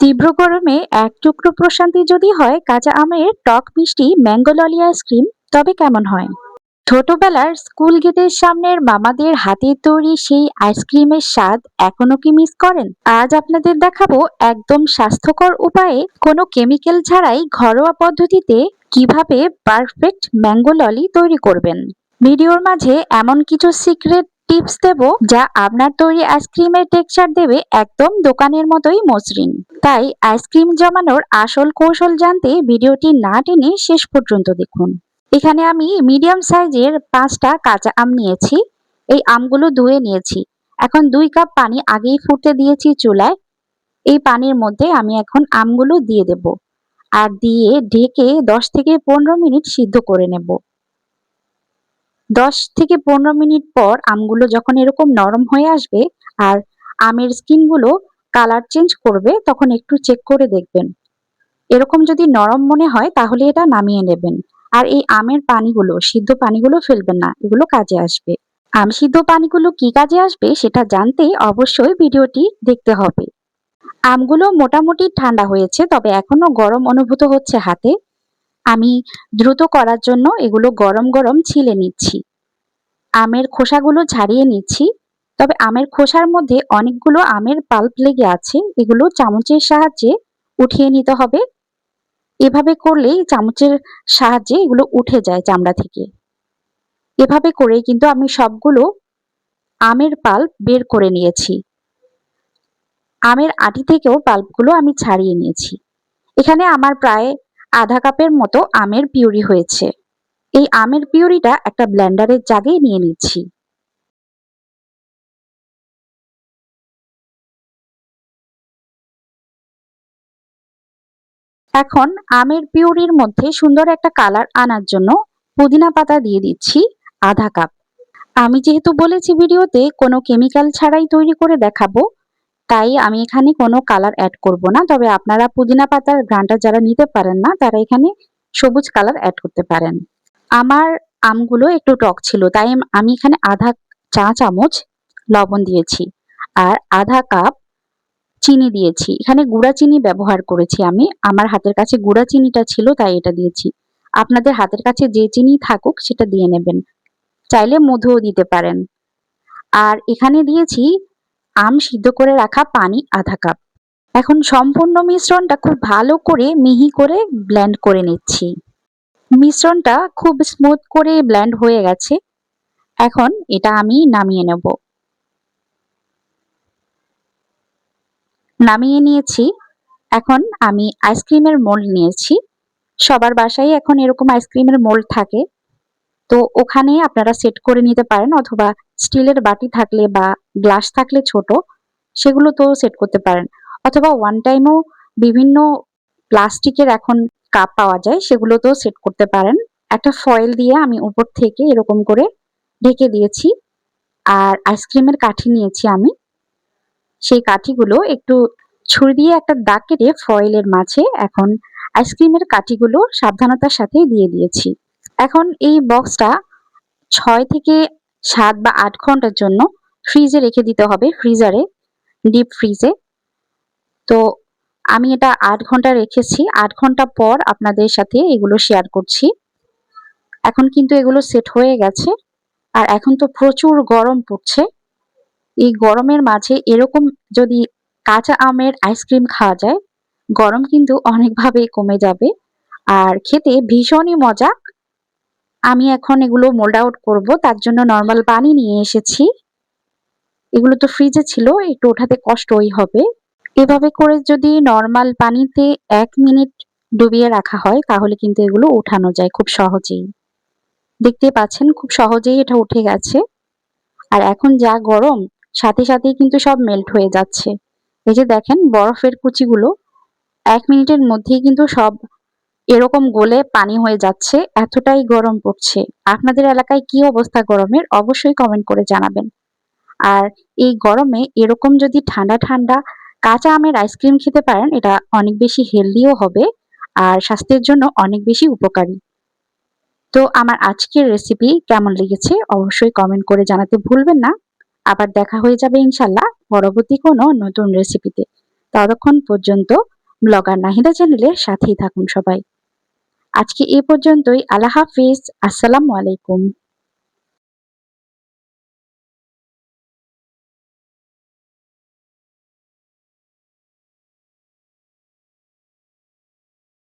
তীব্র গরমে এক টুকরো প্রশান্তি যদি হয় কাঁচা আমের টক মিষ্টি ম্যাঙ্গো ললি আইসক্রিম, তবে কেমন হয়? ছোটবেলার স্কুল গেটের সামনের মামাদের হাতের তৈরি সেই আইসক্রিমের স্বাদ এখনো কি মিস করেন? আজ আপনাদের দেখাবো একদম স্বাস্থ্যকর উপায়ে কোনো কেমিক্যাল ছাড়াই ঘরোয়া পদ্ধতিতে কিভাবে পারফেক্ট ম্যাঙ্গো ললি তৈরি করবেন। ভিডিওর মাঝে এমন কিছু সিক্রেট টিপস দেব যা আপনার তৈরি আইসক্রিমের টেক্সচার দেবে একদম দোকানের মতোই মসৃণ। তাই আইসক্রিম জমানোর আসল কৌশল জানতে ভিডিওটি না টেনে শেষ পর্যন্ত দেখুন। এখানে আমি মিডিয়াম সাইজের 5টা কাঁচা আম নিয়েছি। এই আমগুলো ধুয়ে নিয়েছি। এখন 2 কাপ পানি আগেই ফুটতে দিয়েছি চুলায়। এই পানির মধ্যে আমি এখন আমগুলো দিয়ে দেব আর দিয়ে ঢেকে 10 থেকে 15 মিনিট সিদ্ধ করে নেব। 10 থেকে 15 মিনিট পর আমগুলো যখন এরকম নরম হয়ে আসবে আর আমের স্কিনগুলো কালার চেঞ্জ করবে, তখন একটু চেক করে দেখবেন। এরকম যদি নরম মনে হয় তাহলে এটা নামিয়ে নেবেন। আর এই আমের পানিগুলো, সিদ্ধ পানিগুলো ফেলবেন না, এগুলো কাজে আসবে। আম সিদ্ধ পানিগুলো কি কাজে আসবে সেটা জানতে অবশ্যই ভিডিওটি দেখতে হবে। আমগুলো মোটামুটি ঠান্ডা হয়েছে, তবে এখনো গরম অনুভূত হচ্ছে হাতে। আমি দ্রুত করার জন্য এগুলো গরম গরম ছিলে নিচ্ছি। আমের খোসাগুলো ছাড়িয়ে নিচ্ছি। তবে আমের খোসার মধ্যে অনেকগুলো আমের পাল্প লেগে আছে, এগুলো চামচের সাহায্যে উঠিয়ে নিতে হবে। এভাবে করলেই চামচের সাহায্যে এগুলো উঠে যায় চামড়া থেকে। এভাবে করে কিন্তু আমি সবগুলো আমের পাল্প বের করে নিয়েছি। আমের আটি থেকেও পাল্পগুলো আমি ছাড়িয়ে নিয়েছি। এখানে আমার প্রায় আধা কাপের মতো আমের পিউরি হয়েছে। এই আমের পিউরিটা একটা ব্লেন্ডারের জাগে নিয়ে নিচ্ছি। এখন আমের পিউরির মধ্যে সুন্দর একটা কালার আনার জন্য পুদিনা পাতা দিয়ে দিচ্ছি আধা কাপ। আমি যেহেতু বলেছি ভিডিওতে কোনো কেমিক্যাল ছাড়াই তৈরি করে দেখাবো, তাই আমি এখানে কোনো কালার অ্যাড করব না। তবে আপনারা পুদিনা পাতার ঘ্রাণটা যারা নিতে পারেন না, তারা এখানে সবুজ কালার অ্যাড করতে পারেন। আমার আমগুলো একটু টক ছিল, তাই আমি এখানে আধা চা চামচ লবণ দিয়েছি আর আধা কাপ চিনি দিয়েছি। এখানে গুঁড়া চিনি ব্যবহার করেছি আমি। আমার হাতের কাছে গুঁড়া চিনিটা ছিল, তাই এটা দিয়েছি। আপনাদের হাতের কাছে যে চিনি থাকুক সেটা দিয়ে নেবেন। চাইলে মধুও দিতে পারেন। আর এখানে দিয়েছি আম সিদ্ধ করে রাখা পানি আধা কাপ। এখন সম্পূর্ণ মিশ্রণটা খুব ভালো করে মিহি করে ব্লেন্ড করে নিচ্ছি। মিশ্রণটা খুব স্মুথ করে ব্লেন্ড হয়ে গেছে। এখন এটা আমি নামিয়ে নেব। নামিয়ে নিয়েছি। এখন আমি আইসক্রিমের মোল্ড নিয়েছি। সবার বাসায় এখন এরকম আইসক্রিমের মোল্ড থাকে। তো ওখানে আপনারা সেট করে নিতে পারেন, অথবা স্টিলের বাটি থাকলে বা গ্লাস থাকলে ছোট, সেগুলো তো সেট করতে পারেন। অথবা ওয়ান টাইমও বিভিন্ন প্লাস্টিকের এখন কাপ পাওয়া যায়, সেগুলোতেও সেট করতে পারেন। একটা ফয়েল দিয়ে আমি উপর থেকে এরকম করে ঢেকে দিয়েছি। আর আইসক্রিমের কাঠি নিয়েছি আমি। সেই কাঠিগুলো একটু ছুরি দিয়ে একটা দাগ কেটে ফয়েলের মাঝে এখন আইসক্রিমের কাঠিগুলো সাবধানতার সাথে দিয়ে দিয়েছি। এখন এই বক্সটা 6 থেকে 7 বা 8 ঘন্টার জন্য ফ্রিজে রেখে দিতে হবে, ফ্রিজারে, ডিপ ফ্রিজে। তো আমি এটা 8 ঘন্টা রেখেছি। 8 ঘন্টা পর আপনাদের সাথে এগুলো শেয়ার করছি। এখন কিন্তু এগুলো সেট হয়ে গেছে। আর এখন তো প্রচুর গরম পড়ছে। এই গরমের মাঝে এরকম যদি কাঁচা আমের আইসক্রিম খাওয়া যায়, গরম কিন্তু অনেকভাবেই কমে যাবে আর খেতে ভীষণই মজা। আমি এখন এগুলো মোল্ড আউট করব, তার জন্য নরমাল পানি নিয়ে এসেছি। এগুলো তো ফ্রিজে ছিল, একটু ওঠাতে কষ্টই হবে। এভাবে করে যদি নরমাল পানিতে 1 মিনিট ডুবিয়ে রাখা হয় তাহলে কিন্তু এগুলো উঠানো যায় খুব সহজেই। দেখতে পাচ্ছেন খুব সহজেই এটা উঠে গেছে। আর এখন যা গরম, সাথে সাথেই কিন্তু সব মেল্ট হয়ে যাচ্ছে। এই যে দেখেন বরফের কুচিগুলো 1 মিনিটের মধ্যেই কিন্তু সব এরকম গলে পানি হয়ে যাচ্ছে, এতটাই গরম পড়ছে। আপনাদের এলাকায় কি অবস্থা গরমের অবশ্যই কমেন্ট করে জানাবেন। আর এই গরমে এরকম যদি ঠান্ডা ঠান্ডা কাঁচা আমের আইসক্রিম খেতে পারেন, এটা অনেক বেশি হেলদিও হবে আর স্বাস্থ্যের জন্য অনেক বেশি উপকারী। তো আমার আজকের রেসিপি কেমন লেগেছে অবশ্যই কমেন্ট করে জানাতে ভুলবেন না। আবার দেখা হয়ে যাবে ইনশাল্লাহ পরবর্তী কোনো নতুন রেসিপিতে। ততক্ষণ পর্যন্ত ব্লগার নাহিদা চ্যানেলের সাথেই থাকুন সবাই। আজকে এ পর্যন্তই। আল্লাহ হাফিজ। আসসালামু আলাইকুম।